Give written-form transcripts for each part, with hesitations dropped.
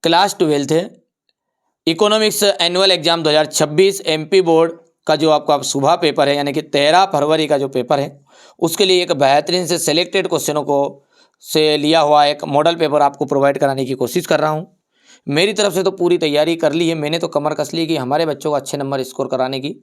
Class 12th economics annual exam 2026 MP board का जो आपका सुबह पेपर है यानी कि 13 फरवरी का जो पेपर है उसके लिए एक बेहतरीन से सिलेक्टेड क्वेश्चनों को से लिया हुआ एक मॉडल पेपर आपको प्रोवाइड कराने की कोशिश कर रहा हूं। मेरी तरफ से तो पूरी तैयारी कर ली है, मैंने तो कमर कस ली कि हमारे बच्चों को अच्छे नंबर स्कोर कराने की,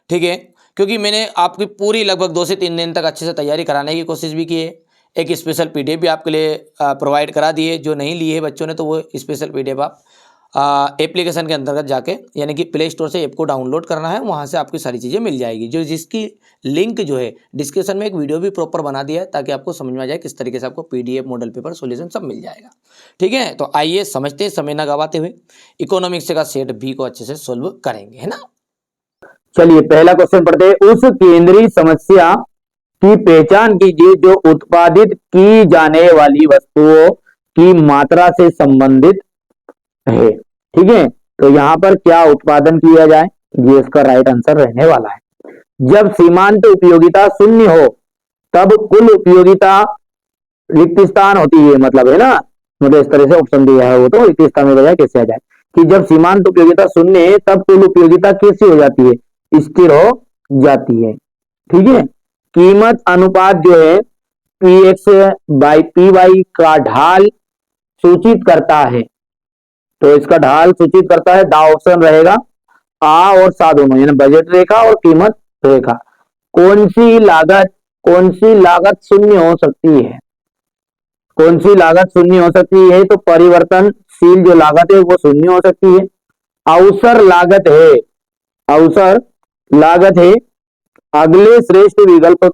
ठीक है, क्योंकि मैंने आपकी पूरी लगभग 2 से 3 दिन तक अच्छे से तैयारी कराने की कोशिश भी की है। एक स्पेशल पीडीएफ भी आपके लिए प्रोवाइड करा दिए, जो नहीं लिए है बच्चों ने तो वो स्पेशल पीडीएफ आप एप्लीकेशन के अंतर्गत जाके यानी कि प्ले स्टोर से ऐप को डाउनलोड करना है, वहाँ से आपकी सारी चीज़ें मिल जाएगी, जो जिसकी लिंक जो है डिस्क्रिप्शन में एक वीडियो भी प्रॉपर बना दिया है ताकि आपको समझ में आ जाए किस तरीके से आपको पीडीएफ मॉडल पेपर सॉल्यूशन सब मिल जाएगा। ठीक है, तो आइए समझते हैं समय ना गवाते हुए इकोनॉमिक्स का सेट बी को अच्छे से सोल्व करेंगे, है ना। चलिए पहला क्वेश्चन पढ़ते हैं। उस केंद्रीय समस्या की पहचान कीजिए जो उत्पादित की जाने वाली वस्तुओं की मात्रा से संबंधित है। ठीक है, तो यहाँ पर क्या उत्पादन किया जाए, ये इसका राइट आंसर रहने वाला है। जब सीमांत उपयोगिता शून्य हो तब कुल उपयोगिता रिक्त स्थान होती है, मतलब है ना, मतलब इस तरह से ऑप्शन दिया है वो तो रिक्त स्थान में बजाय कैसे आ जाए कि जब सीमांत उपयोगिता शून्य है तब कुल उपयोगिता कैसे हो जाती है, स्थिर हो जाती है। ठीक है, कीमत अनुपात जो है P X by P Y का ढाल सूचित करता है, तो इसका ढाल सूचित करता है, दा ऑप्शन रहेगा आ और सा दोनों, यानी बजट रेखा और कीमत रेखा। कौन सी लागत शून्य हो सकती है, कौन सी लागत शून्य हो सकती है, तो परिवर्तनशील जो लागत है वो शून्य हो सकती है। अवसर लागत है, अवसर लागत है अगले श्रेष्ठ विकल्प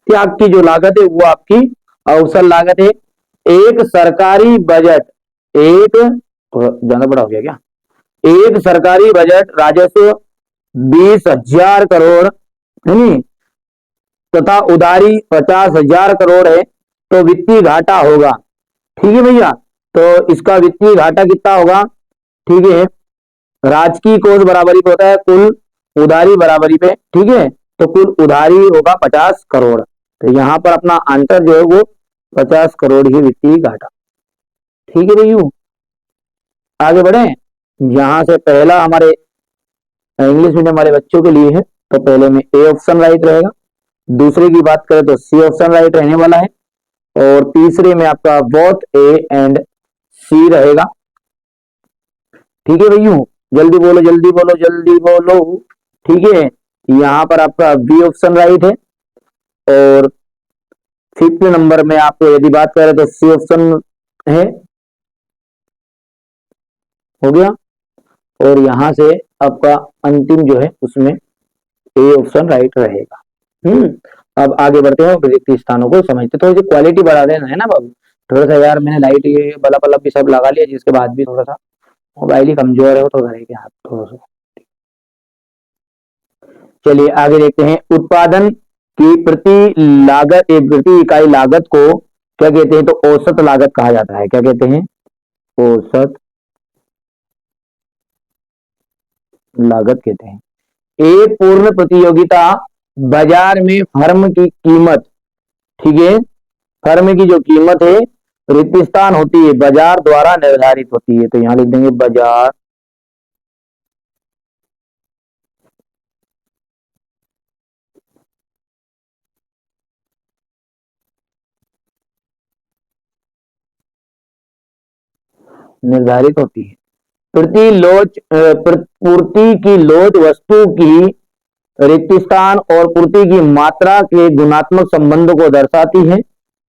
त्याग की जो लागत है वो आपकी अवसर लागत है। एक सरकारी बजट, एक ज्यादा बड़ा हो गया क्या, एक सरकारी बजट राजस्व 20,000 करोड़ तथा उधारी 50,000 करोड़ है तो वित्तीय घाटा होगा। ठीक है भैया, तो इसका वित्तीय घाटा कितना होगा, ठीक है, राजकीय कोष बराबरी पे होता है कुल उधारी बराबरी पे, ठीक है, तो कुल उधारी होगा 50 करोड़, तो यहां पर अपना आंसर जो है वो 50 करोड़ ही वित्तीय घाटा। ठीक है भैया, आगे बढ़े। यहां से पहला हमारे इंग्लिश मीडियम वाले बच्चों के लिए है, तो पहले में ए ऑप्शन राइट रहेगा, दूसरे की बात करें तो सी ऑप्शन राइट रहने वाला है, और तीसरे में आपका बोथ ए एंड सी रहेगा। ठीक है भैया, जल्दी बोलो जल्दी बोलो जल्दी बोलो। ठीक है, यहाँ पर आपका बी ऑप्शन राइट है, और 5th नंबर में आपको यदि बात करें तो सी ऑप्शन है, हो गया, और यहां से आपका अंतिम जो है उसमें ए ऑप्शन राइट रहेगा। अब आगे बढ़ते हैं रिक्त स्थानों को समझते, थोड़ी सी क्वालिटी बढ़ा देना है ना बाबू, थोड़ा सा यार मैंने लाइट ये बल्ब बल्ब भी सब लगा लिया, जिसके बाद भी थोड़ा सा मोबाइल ही कमजोर है वो तो करेंगे हाथ थोड़ा सा। चलिए आगे देखते हैं, उत्पादन की प्रति इकाई लागत को क्या कहते हैं, तो औसत लागत कहा जाता है। क्या कहते हैं, औसत लागत कहते हैं। एक पूर्ण प्रतियोगिता बाजार में फर्म की कीमत, ठीक है, फर्म की जो कीमत है रिक्त स्थान होती है बाजार द्वारा निर्धारित होती है, तो यहां लिख देंगे बाजार निर्धारित होती है। पूर्ति की लोच वस्तु की रिक्त स्थान और पूर्ति की मात्रा के गुणात्मक संबंध को दर्शाती है,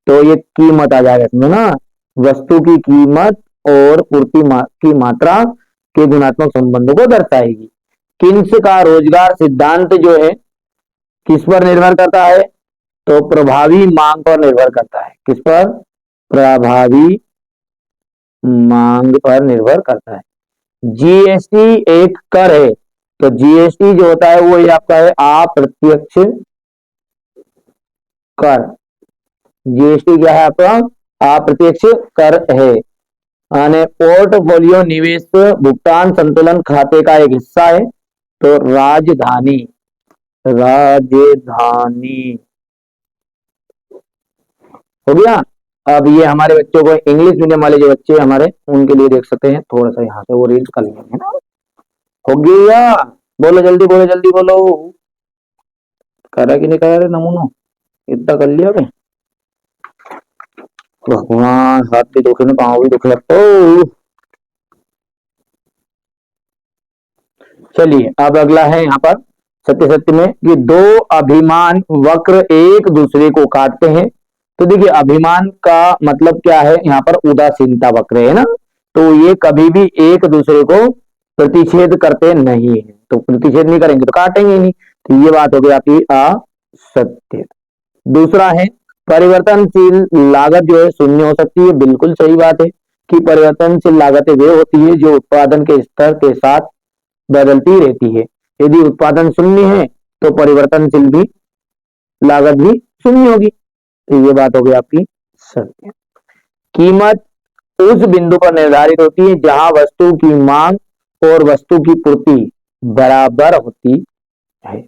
तो ये कीमत आ जाएगा इसमें ना, वस्तु की कीमत और पूर्ति की मात्रा के गुणात्मक संबंध को दर्शाएगी। किन्स का रोजगार सिद्धांत जो है किस पर निर्भर करता है, तो प्रभावी मांग पर निर्भर करता है। किस पर, प्रभावी मांग पर निर्भर करता है। जीएसटी एक कर है, तो जीएसटी जो होता है वो ये आपका है अप्रत्यक्ष कर, जीएसटी क्या है आपका, अप्रत्यक्ष कर है। यानी पोर्टफोलियो निवेश भुगतान संतुलन खाते का एक हिस्सा है, तो राजधानी, राजधानी हो गया। अब ये हमारे बच्चों को, इंग्लिश मीडियम वाले जो बच्चे हमारे, उनके लिए देख सकते हैं, थोड़ा सा यहाँ से वो रीड कर लेंगे ना। हो गया, बोलो जल्दी, बोलो जल्दी, बोलो। करा कि नहीं करा रे नमूनो, इतना कर लिया भाई। भगवान, हाथ भी दुखे ना, पाँव भी दुखे लगता। चलिए अब अगला है यहाँ पर सत्य सत्य में कि दो अभिमान वक्र एक दूसरे को काटते हैं। तो देखिए अभिमान का मतलब क्या है, यहाँ पर उदासीनता वक्र है ना, तो ये कभी भी एक दूसरे को प्रतिषेध करते नहीं है, तो प्रतिषेध नहीं करेंगे तो काटेंगे नहीं, तो ये बात हो गई आपकी असत्य। दूसरा है परिवर्तनशील लागत जो है शून्य हो सकती है। बिल्कुल सही बात है कि परिवर्तनशील लागतें वे होती है जो उत्पादन के स्तर के साथ बदलती रहती है। यदि उत्पादन शून्य है तो परिवर्तनशील भी लागत भी शून्य होगी, तो ये बात हो गई आपकी सत्य। कीमत उस बिंदु पर निर्धारित होती है जहां वस्तु की मांग और वस्तु की पूर्ति बराबर होती है।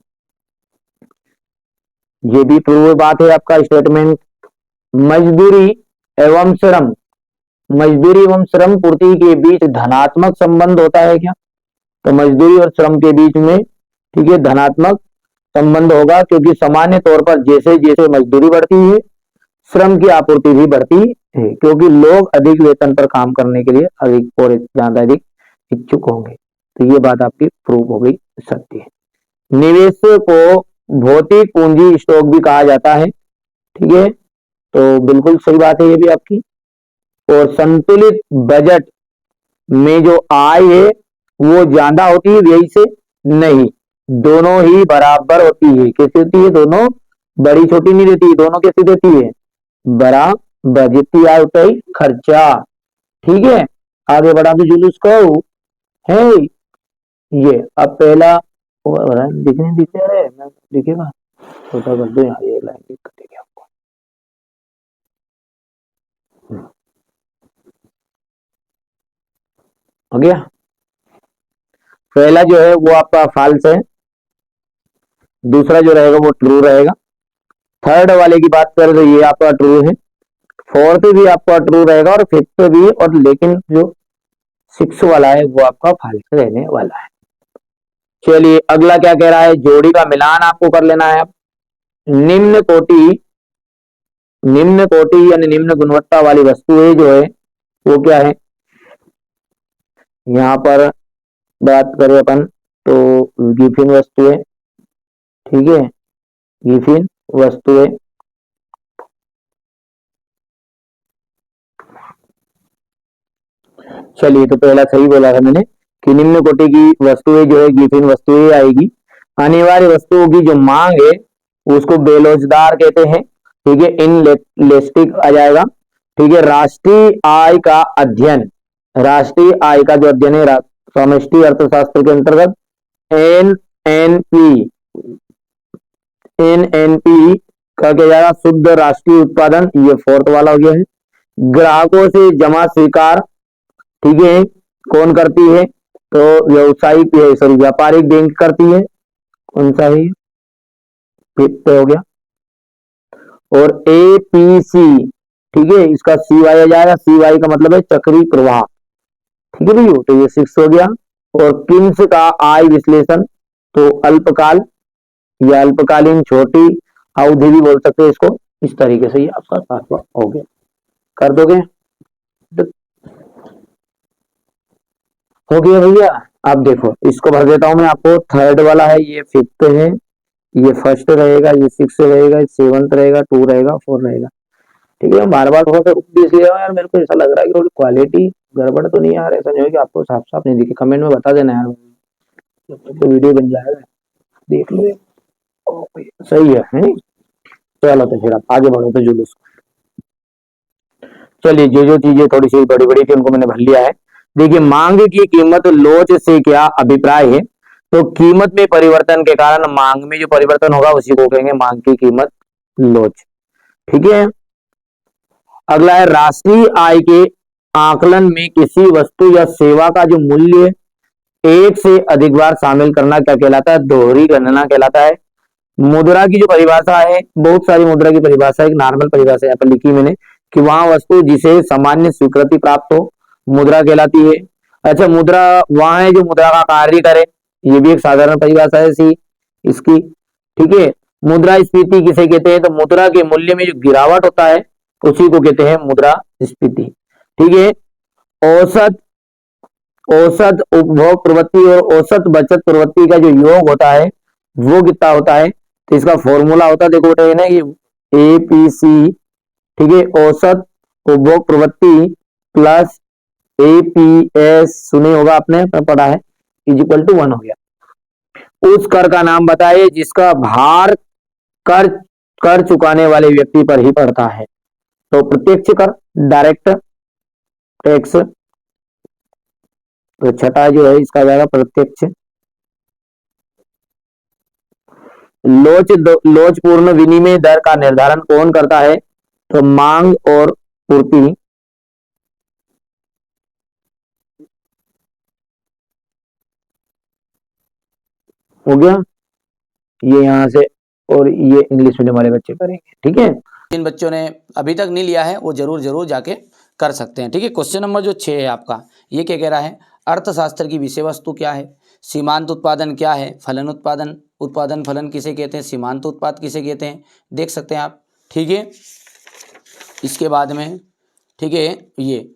ये भी प्रूव बात है आपका स्टेटमेंट। मजदूरी एवं श्रम, मजदूरी एवं श्रम पूर्ति के बीच धनात्मक संबंध होता है क्या? तो मजदूरी और श्रम के बीच में, ठीक है, धनात्मक संबंध होगा, क्योंकि सामान्य तौर पर जैसे जैसे मजदूरी बढ़ती है श्रम की आपूर्ति भी बढ़ती है, क्योंकि लोग अधिक वेतन पर काम करने के लिए अधिक और ज्यादा अधिक इच्छुक होंगे। तो ये बात आपकी प्रूव हो गई सत्य है। निवेश को भौतिक पूंजी स्टॉक भी कहा जाता है, ठीक है, तो बिल्कुल सही बात है ये भी आपकी। और संतुलित बजट में जो आय है वो ज्यादा होती है व्यय से नहीं, दोनों ही बराबर होती है। कैसी होती है? दोनों बड़ी छोटी नहीं रहती, दोनों कैसी रहती है? बराबर। जितनी आय उतना ही खर्चा, ठीक है। आगे बढ़ा दो जुलूस को है ये। अब पहला दिखने दिखे रहे, दिखेगा छोटा कर दो यहाँ, ये लाइन दिखेगी आपको। हो गया। पहला जो है वो आपका फॉल्स है, दूसरा जो रहेगा वो ट्रू रहेगा। थर्ड वाले की बात करें तो ये आपका ट्रू है, फोर्थ भी आपका ट्रू रहेगा और फिफ्थ भी, और लेकिन जो सिक्स वाला है वो आपका फॉल्स रहने वाला है। चलिए अगला क्या कह रहा है, जोड़ी का मिलान आपको कर लेना है। निम्न कोटि यानी निम्न गुणवत्ता वाली वस्तुएं जो है वो क्या है, यहाँ पर बात करें अपन तो गिफिन वस्तुएं, ठीक है, गिफिन वस्तुएं। चलिए तो पहला सही बोला था मैंने कि निम्न कोटि की वस्तुएं जो है गिफिन वस्तुएं आएगी। अनिवार्य वस्तुओं की जो मांग है उसको बेलोजदार कहते हैं, ठीक है, इनलेस्टिक आ जाएगा, ठीक है। राष्ट्रीय आय का अध्ययन, राष्ट्रीय आय का जो अध्ययन है समष्टि अर्थशास्त्र के अंतर्गत एनएनपी का क्या जाएगा, शुद्ध राष्ट्रीय उत्पादन, ये फोर्थ वाला हो गया है। ग्राहकों से जमा स्वीकार, ठीक है, कौन करती है? तो व्यवसायिक सॉरी व्यापारिक बैंक करती है, कौन सा है? फिफ्थ हो गया। और एपीसी, ठीक है, इसका सीवाई आ जाएगा, सीवाई का मतलब है चक्रीय प्रवाह, ठीक है भैया, तो ये सिक्स हो गया। और किन्स का आय विश्लेषण, तो अल्पकाल या अल्पकालीन छोटी अवधि भी बोल सकते हैं इसको, इस तरीके से ये आपका सातवां हो गया। कर दोगे? हो गया भैया। अब देखो इसको भर देता हूं मैं आपको। थर्ड वाला है, ये फिफ्थ है, ये फर्स्ट रहेगा, ये सिक्स रहेगा, ये सेवंथ रहेगा, टू रहेगा, फोर रहेगा, ठीक है। बार बार थोड़ा सा इसलिए यार मेरे को ऐसा लग रहा है कि थोड़ी क्वालिटी गड़बड़ तो नहीं आ रहा है, ऐसा नहीं हो कि आपको साफ साफ नहीं दिखे, कमेंट में बता देना यार, तो वीडियो बन जाएगा, देख लो। सही है नहीं? चलो तो फिर आप आगे बढ़ो तो जुलूस। चलिए जो चीजें थोड़ी सी बड़ी बड़ी थी उनको मैंने भर लिया है। देखिए मांग की कीमत लोच से क्या अभिप्राय है? तो कीमत में परिवर्तन के कारण मांग में जो परिवर्तन होगा उसी को कहेंगे मांग की कीमत लोच, ठीक है। अगला है राष्ट्रीय आय के आकलन में किसी वस्तु या सेवा का जो मूल्य एक से अधिक बार शामिल करना क्या कहलाता है? दोहरी गणना कहलाता है। मुद्रा की जो परिभाषा है, बहुत सारी मुद्रा की परिभाषा, एक नॉर्मल परिभाषा यहाँ पर लिखी मैंने कि वहां वस्तु जिसे सामान्य स्वीकृति प्राप्त हो मुद्रा कहलाती है। अच्छा, मुद्रा वहां है जो मुद्रा का कार्य करे, ये भी एक साधारण परिभाषा है सी इसकी। ठीक है, मुद्रास्फीति किसे कहते हैं? तो मुद्रा के मूल्य में जो गिरावट होता है उसी को कहते हैं मुद्रास्फीति। ठीक है, औसत औसत उपभोग प्रवृत्ति और औसत बचत प्रवृत्ति का जो योग होता है वो कितना होता है? तो इसका फॉर्मूला होता है, देखो बेटा ये ना, ये एपीसी, ठीक है, औसत उपभोग प्रवृत्ति प्लस एपीएस, सुने होगा आपने, पढ़ा है, इज इक्वल टू 1 हो गया। उस कर का नाम बताइए जिसका भार कर कर चुकाने वाले व्यक्ति पर ही पड़ता है। तो प्रत्यक्ष कर, डायरेक्ट टैक्स, तो छठा जो है इसका जाएगा प्रत्यक्ष। लोचपूर्ण विनिमय दर का निर्धारण कौन करता है? तो मांग और पूर्ति। हो गया ये यहां से, और ये इंग्लिश मीडियम वाले बच्चे करेंगे। ठीक है, जिन बच्चों ने अभी तक नहीं लिया है वो जरूर जाके कर सकते हैं। ठीक है, क्वेश्चन नंबर जो 6 है आपका, ये क्या कह रहा है? अर्थशास्त्र की विषय वस्तु क्या है? सीमांत उत्पादन क्या है? फलन उत्पादन, उत्पादन फलन किसे कहते हैं? सीमांत उत्पाद किसे कहते हैं? देख सकते हैं आप। ठीक है, इसके बाद में, ठीक है, ये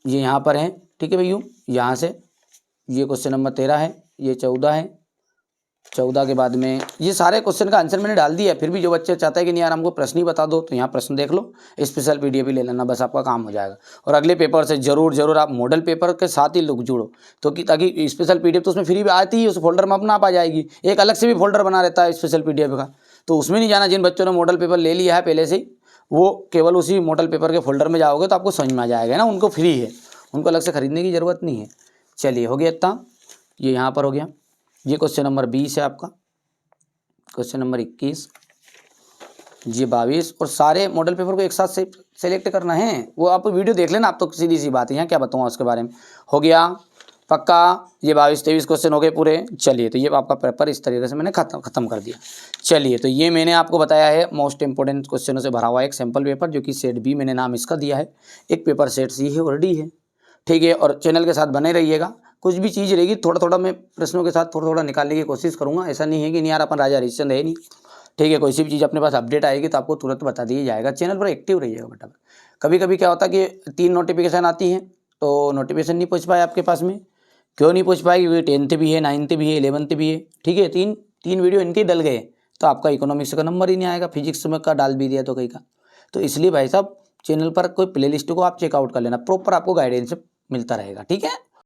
यहाँ पर है। ठीक है भैया, यहाँ से ये क्वेश्चन नंबर 13 है, ये 14 है, 14 के बाद में ये सारे क्वेश्चन का आंसर मैंने डाल दिया है। फिर भी जो बच्चे चाहते हैं कि नहीं यार हमको प्रश्न ही बता दो, तो यहाँ प्रश्न देख लो, स्पेशल पीडीएफ भी ले लेना, बस आपका काम हो जाएगा। और अगले पेपर से जरूर आप मॉडल पेपर के साथ ही लोग जुड़ो, तो कि ताकि स्पेशल पीडीएफ तो उसमें फ्री भी आती है, उस फोल्डर में अपना आप आ जाएगी। एक अलग से भी फोल्डर बना रहता है स्पेशल पीडीएफ का, तो उसमें नहीं जाना। जिन बच्चों ने मॉडल पेपर ले लिया है पहले से ही, वो केवल उसी मॉडल पेपर के फोल्डर में जाओगे तो आपको समझ में आ जाएगा ना, उनको फ्री है, उनको अलग से खरीदने की ज़रूरत नहीं है। चलिए, हो गया इतना, ये यहाँ पर हो गया। ये क्वेश्चन नंबर 20 है आपका, क्वेश्चन नंबर 21, ये 22, और सारे मॉडल पेपर को एक साथ से सेलेक्ट करना है। वो आप वीडियो देख लेना, आप तो सीधी सी बात है, यहाँ क्या बताऊँ उसके बारे में। हो गया पक्का, ये 22-23 क्वेश्चन हो गए पूरे। चलिए, तो ये आपका पेपर इस तरीके से मैंने खत्म कर दिया। चलिए, तो ये मैंने आपको बताया है मोस्ट इंपॉर्टेंट क्वेश्चनों से भरा हुआ एक सैम्पल पेपर, जो कि सेट बी मैंने नाम इसका दिया है। एक पेपर सेट सी है और डी है। ठीक है, और चैनल के साथ बने रहिएगा, कुछ भी चीज़ रहेगी थोड़ा मैं प्रश्नों के साथ थोड़ा निकालने की कोशिश करूँगा। ऐसा नहीं है कि नहीं यार अपन राजा हरिश्चंद्र है नहीं। ठीक है, कोई सी भी चीज़ अपने पास अपडेट आएगी तो आपको तुरंत बता दिया जाएगा। चैनल पर एक्टिव रहिएगा बेटा। कभी क्या होता है कि 3 नोटिफिकेशन आती हैं, तो नोटिफिकेशन नहीं पहुँच पाए आपके पास में। क्यों नहीं पहुँच पाएगी? क्योंकि 10th भी है, 9th भी है, 11th भी है। ठीक है, तीन वीडियो इनके डल गए तो आपका इकोनॉमिक्स का नंबर ही नहीं आएगा। फिजिक्स में का डाल भी दिया तो कहीं का। तो इसलिए भाई साहब, चैनल पर कोई प्लेलिस्ट को आप चेकआउट कर लेना, प्रॉपर आपको गाइडेंस मिलता रहेगा। ठीक है।